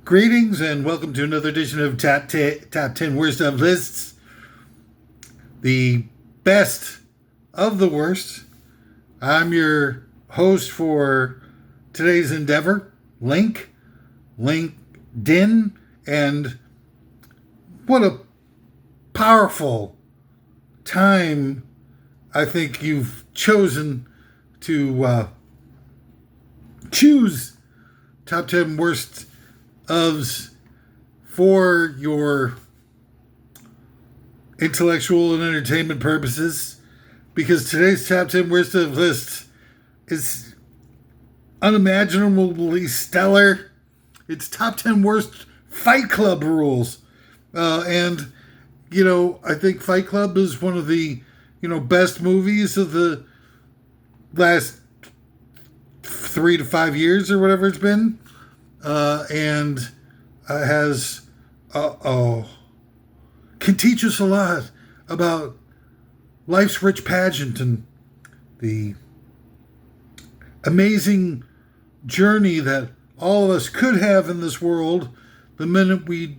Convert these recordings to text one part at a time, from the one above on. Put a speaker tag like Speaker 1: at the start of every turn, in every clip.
Speaker 1: Greetings and welcome to another edition of Top 10 Worst of Lists. The best of the worst. I'm your host for today's endeavor, LinkedIn, and what a powerful time I think you've chosen to choose Top 10 Worst ofs for your intellectual and entertainment purposes, because today's Top 10 Worst of list is unimaginably stellar. It's Top 10 Worst Fight Club rules. And I think Fight Club is one of the, best movies of the last 3 to 5 years or whatever it's been. And has can teach us a lot about life's rich pageant and the amazing journey that all of us could have in this world the minute we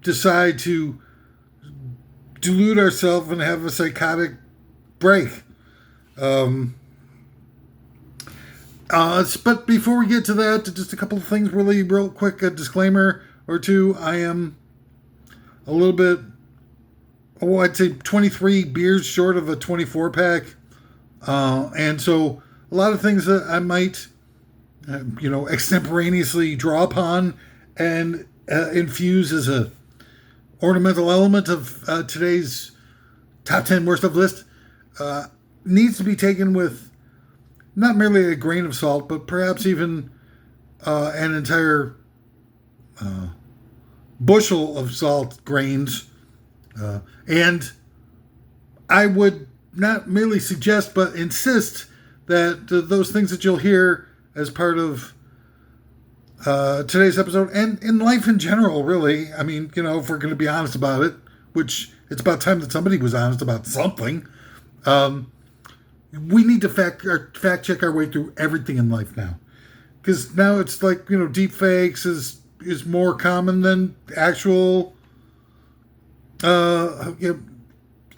Speaker 1: decide to delude ourselves and have a psychotic break. But before we get to that, just a couple of things really real quick, a disclaimer or two. I am a little bit, I'd say 23 beers short of a 24 pack. And so a lot of things that I might, extemporaneously draw upon and infuse as a ornamental element of today's Top 10 Worst of list needs to be taken with not merely a grain of salt, but perhaps even an entire bushel of salt grains. And I would not merely suggest, but insist that those things that you'll hear as part of today's episode, and in life in general, really, I mean, if we're going to be honest about it, which it's about time that somebody was honest about something, we need to fact check our way through everything in life now, because now it's like deep fakes is more common than actual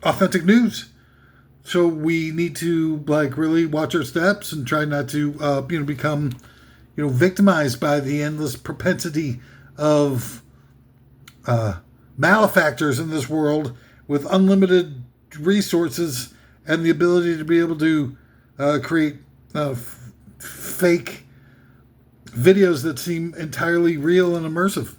Speaker 1: authentic news. So we need to really watch our steps and try not to become victimized by the endless propensity of malefactors in this world with unlimited resources and the ability to be able to create fake videos that seem entirely real and immersive.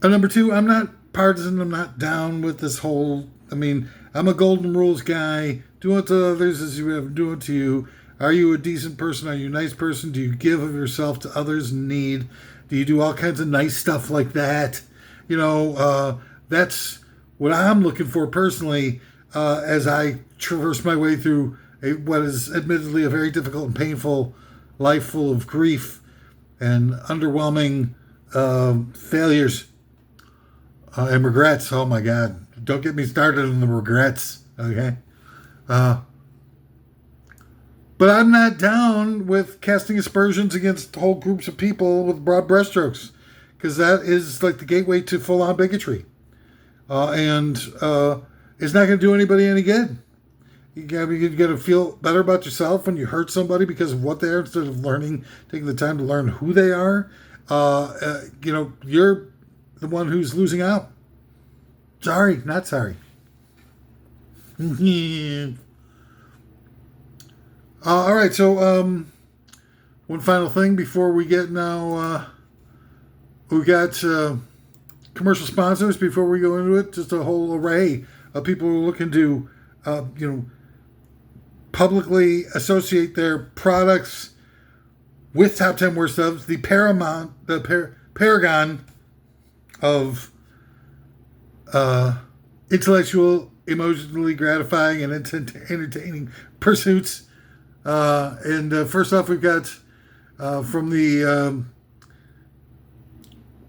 Speaker 1: And number two, I'm not partisan. I'm not down with this whole, I'm a golden rules guy. Do unto others as you have do unto you. Are you a decent person? Are you a nice person? Do you give of yourself to others in need? Do you do all kinds of nice stuff like that? That's what I'm looking for personally. As I traverse my way through what is admittedly a very difficult and painful life full of grief and underwhelming failures and regrets. Oh my God. Don't get me started on the regrets, okay? But I'm not down with casting aspersions against whole groups of people with broad brushstrokes, because that is like the gateway to full-on bigotry. It's not going to do anybody any good. You got to feel better about yourself when you hurt somebody because of what they are, instead of taking the time to learn who they are. You're the one who's losing out. Sorry, not sorry. All right, so one final thing before we get now. We got commercial sponsors before we go into it. Just a whole array of people who are looking to, publicly associate their products with Top 10 Worst Ofs, the paragon of intellectual, emotionally gratifying, and entertaining pursuits. And first off, we've got from the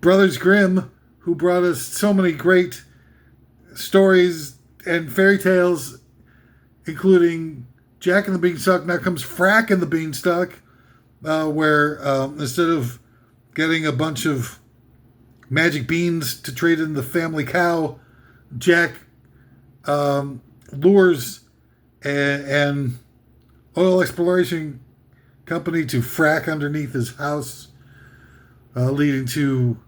Speaker 1: Brothers Grimm, who brought us so many great stories and fairy tales, including Jack and the Beanstalk. Now comes Frack and the Beanstalk, where instead of getting a bunch of magic beans to trade in the family cow. Jack lures an oil exploration company to frack underneath his house, leading to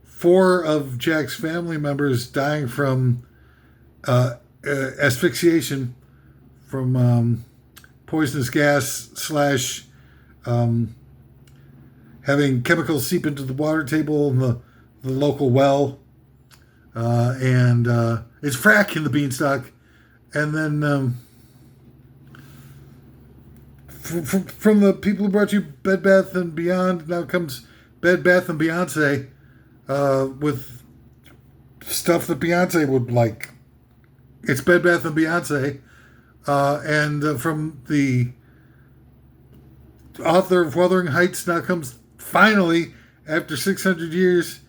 Speaker 1: 4 of Jack's family members dying from asphyxiation from poisonous gas slash having chemicals seep into the water table in the local well. And it's frack in the beanstalk. And then from the people who brought you Bed Bath & Beyond, now comes Bed Bath & Beyonce with stuff that Beyonce would like. It's Bed Bath & Beyonce. And from the author of Wuthering Heights, now comes finally, after 600 years,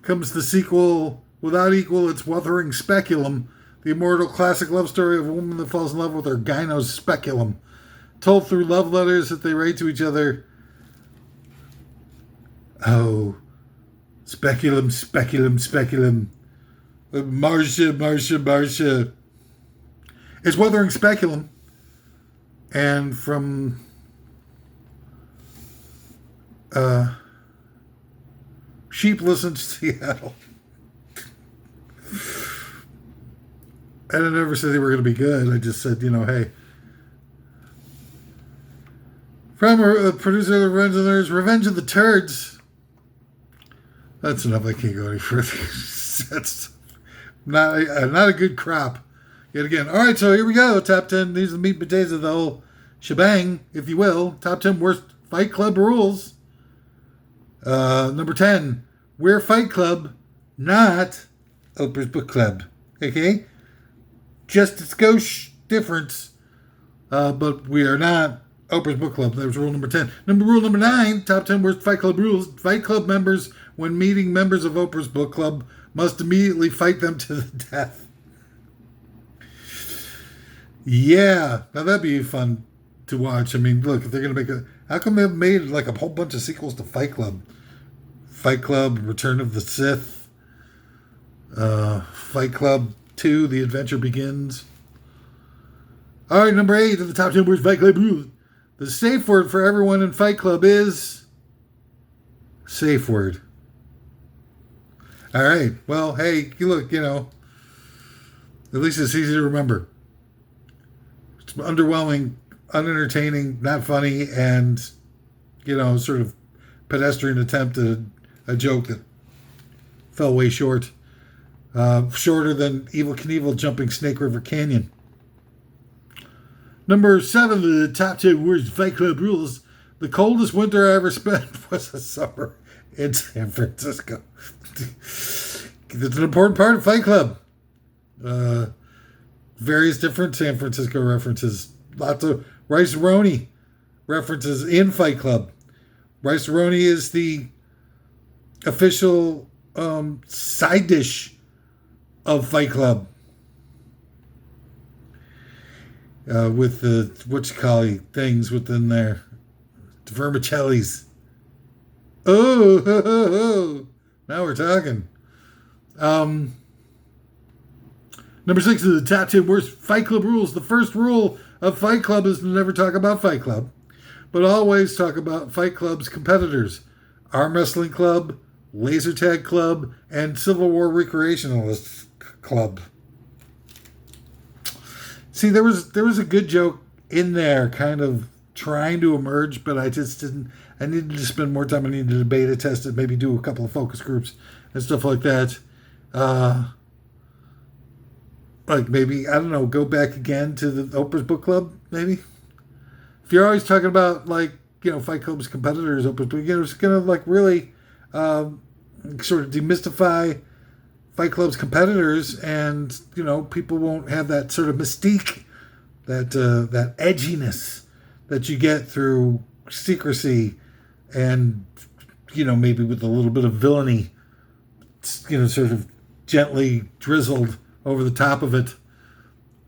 Speaker 1: comes the sequel without equal. It's Wuthering Speculum, the immortal classic love story of a woman that falls in love with her gyno's speculum, told through love letters that they write to each other. Oh, speculum, speculum, speculum. Marcia, Marcia, Marcia. It's Wuthering Speculum. And from Sheep Listens to Seattle. And I never said they were going to be good. I just said, hey. From a producer of the Revenge of the Nerds, Revenge of the Turds. That's enough. I can't go any further. That's not a good crop. Yet again. All right, so here we go. Top 10. These are the meat and potatoes of the whole shebang, if you will. Top 10 worst Fight Club rules. Number 10. We're Fight Club, not Oprah's Book Club. Okay? Just a skosh difference. But we are not Oprah's Book Club. That was rule number 10. Rule number 9. Top 10 worst Fight Club rules. Fight Club members, when meeting members of Oprah's Book Club, must immediately fight them to the death. Yeah, now that'd be fun to watch. I mean, look, if they're going to make how come they've made like a whole bunch of sequels to Fight Club? Fight Club, Return of the Sith, Fight Club 2, The Adventure Begins. All right, number 8 of the top 10 worst Fight Club rules. The safe word for everyone in Fight Club is safe word. All right, well, hey, look, at least it's easy to remember. It's underwhelming, unentertaining, not funny, and, sort of pedestrian attempt at a joke that fell way short. Shorter than Evel Knievel jumping Snake River Canyon. Number 7 of the top 10 worst Fight Club rules. The coldest winter I ever spent was a summer in San Francisco. That's an important part of Fight Club. Various different San Francisco references. Lots of Rice-A-Roni references in Fight Club. Rice-A-Roni is the official side dish of Fight Club. With the things within there. The vermicellis. Oh, now we're talking. Number 6 of the top 10 worst Fight Club rules. The first rule of Fight Club is to never talk about Fight Club, but always talk about Fight Club's competitors. Arm Wrestling Club, Laser Tag Club, and Civil War Recreationalist Club. See, there was a good joke in there kind of trying to emerge, but I just didn't. I needed to spend more time. I needed to beta test it, maybe do a couple of focus groups and stuff like that. Like maybe, I don't know, go back again to the Oprah's Book Club, maybe? If you're always talking about, Fight Club's competitors, Oprah's Book, it's going to, really sort of demystify Fight Club's competitors, and, people won't have that sort of mystique, that edginess that you get through secrecy and, maybe with a little bit of villainy, sort of gently drizzled over the top of it.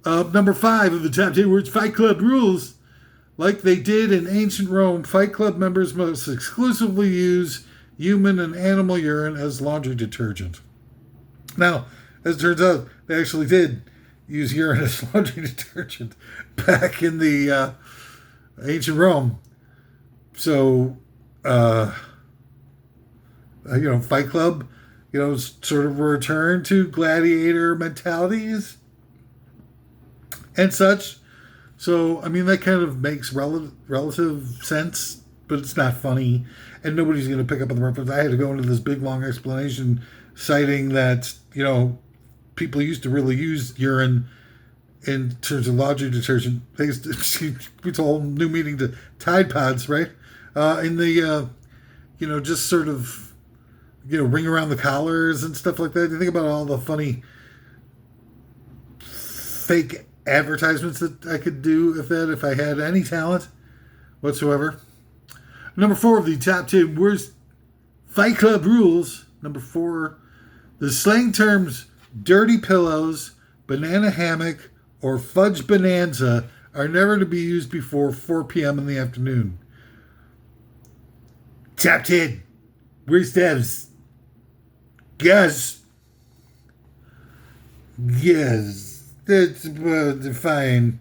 Speaker 1: Number 5 of the top 10 words Fight Club rules. Like they did in ancient Rome, Fight Club members must exclusively use human and animal urine as laundry detergent. Now, as it turns out, they actually did use urine as laundry detergent back in the ancient Rome. So, Fight Club, sort of a return to gladiator mentalities and such. So, I mean, that kind of makes relative sense, but it's not funny, and nobody's going to pick up on the reference. I had to go into this big, long explanation citing that, people used to really use urine in terms of laundry detergent. It's a whole new meaning to Tide Pods, right? In the, just sort of, ring around the collars and stuff like that. You think about all the funny fake advertisements that I could do if I had any talent whatsoever. Number 4 of the top 10 worst Fight Club rules. Number 4, the slang terms dirty pillows, banana hammock, or fudge bonanza are never to be used before 4 p.m. in the afternoon. Top 10 worst devs. Yes, that's fine.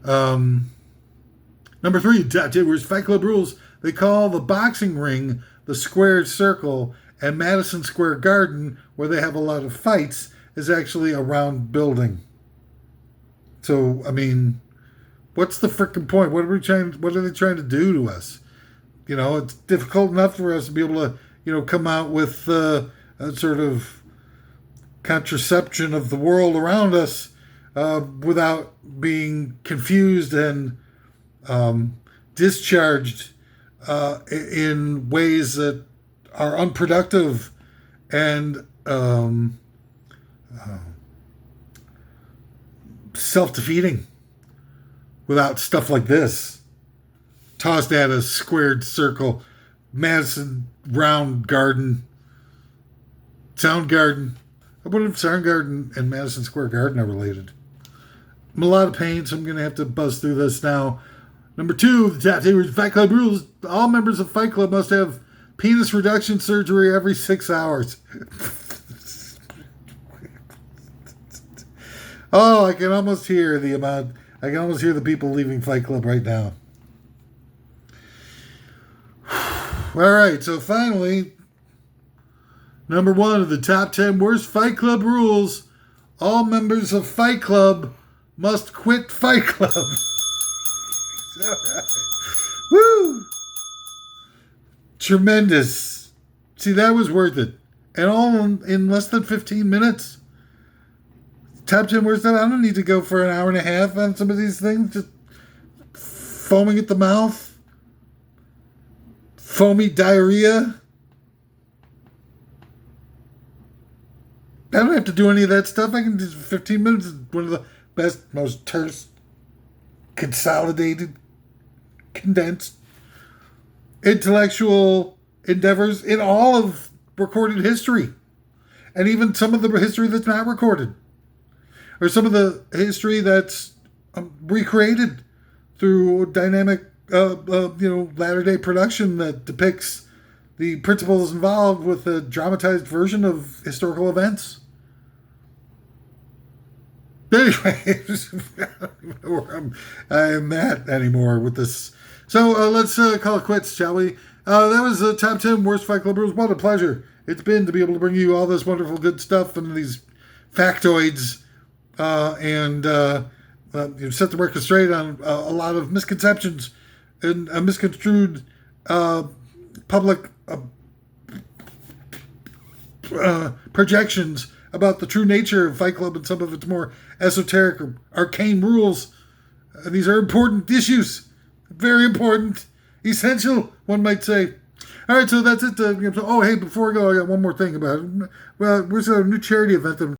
Speaker 1: Number 3, top 10 worst Fight Club rules. They call the boxing ring the squared circle, and Madison Square Garden, where they have a lot of fights, is actually a round building. So, I mean, what's the frickin' point? What are they trying to do to us? It's difficult enough for us to be able to, come out with a sort of contraception of the world around us without being confused and discharged in ways that are unproductive and self-defeating without stuff like this. Tossed at a squared circle, Madison round garden, Soundgarden. I wonder if Soundgarden and Madison Square Garden are related. I'm in a lot of pain, so I'm going to have to buzz through this now. Number 2, the top 10 Fight Club rules. All members of Fight Club must have penis reduction surgery every 6 hours. Oh, I can almost hear the people leaving Fight Club right now. All right, so finally, number 1 of the top 10 worst Fight Club rules. All members of Fight Club must quit Fight Club. Woo! Tremendous. See, that was worth it. And all in less than 15 minutes. Top 10 worst. I don't need to go for an hour and a half on some of these things. Just foaming at the mouth. Foamy diarrhea. I don't have to do any of that stuff. I can just 15 minutes is one of the best, most terse, consolidated, condensed, intellectual endeavors in all of recorded history. And even some of the history that's not recorded. Or some of the history that's recreated through dynamic latter-day production that depicts the principles involved with a dramatized version of historical events. Anyway, I don't even know where I'm at anymore with this. So let's call it quits, shall we? That was the top 10 worst Fight Club rules. What a pleasure it's been to be able to bring you all this wonderful good stuff and these factoids and set the record straight on a lot of misconceptions and misconstrued public projections about the true nature of Fight Club and some of its more esoteric or arcane rules. These are important issues. Very important. Essential, one might say. All right, so that's it. Hey, before I go, I got one more thing about it. Well, there's a new charity event that